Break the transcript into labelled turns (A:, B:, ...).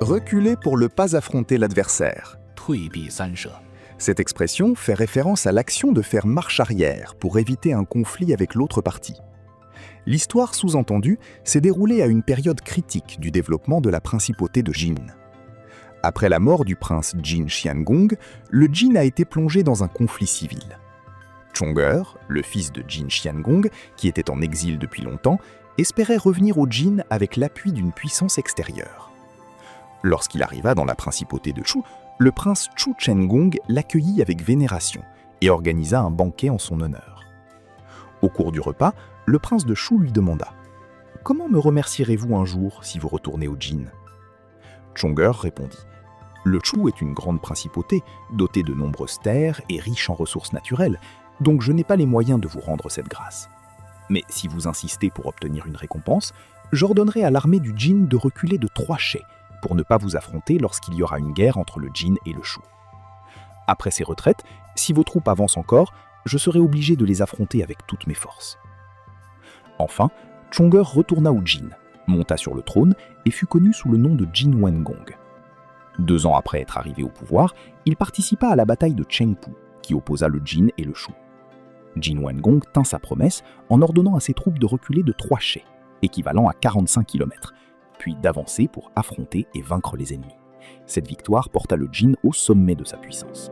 A: Reculer pour ne pas affronter l'adversaire.
B: 退避三舍。
A: Cette expression fait référence à l'action de faire marche arrière pour éviter un conflit avec l'autre partie. L'histoire sous-entendue s'est déroulée à une période critique du développement de la principauté de Jin. Après la mort du prince Jin Xiangong, le Jin a été plongé dans un conflit civil. Chong'er, le fils de Jin Xiangong, qui était en exil depuis longtemps, espérait revenir au Jin avec l'appui d'une puissance extérieure. Lorsqu'il arriva dans la principauté de Chu, le prince Chu Chengong l'accueillit avec vénération et organisa un banquet en son honneur. Au cours du repas, le prince de Chu lui demanda « Comment me remercierez-vous un jour si vous retournez au Jin ?» Chong'er répondit « Le Chu est une grande principauté, dotée de nombreuses terres et riche en ressources naturelles, donc je n'ai pas les moyens de vous rendre cette grâce. Mais si vous insistez pour obtenir une récompense, j'ordonnerai à l'armée du Jin de reculer de 3 chais pour ne pas vous affronter lorsqu'il y aura une guerre entre le Jin et le Chu. Après ces retraites, si vos troupes avancent encore, je serai obligé de les affronter avec toutes mes forces. » Enfin, Chong'er retourna au Jin, monta sur le trône et fut connu sous le nom de Jin Wengong. 2 ans après être arrivé au pouvoir, il participa à la bataille de Chengpu, qui opposa le Jin et le Chu. Jin Wengong tint sa promesse en ordonnant à ses troupes de reculer de 3 chais, équivalent à 45 km, puis d'avancer pour affronter et vaincre les ennemis. Cette victoire porta le Jin au sommet de sa puissance.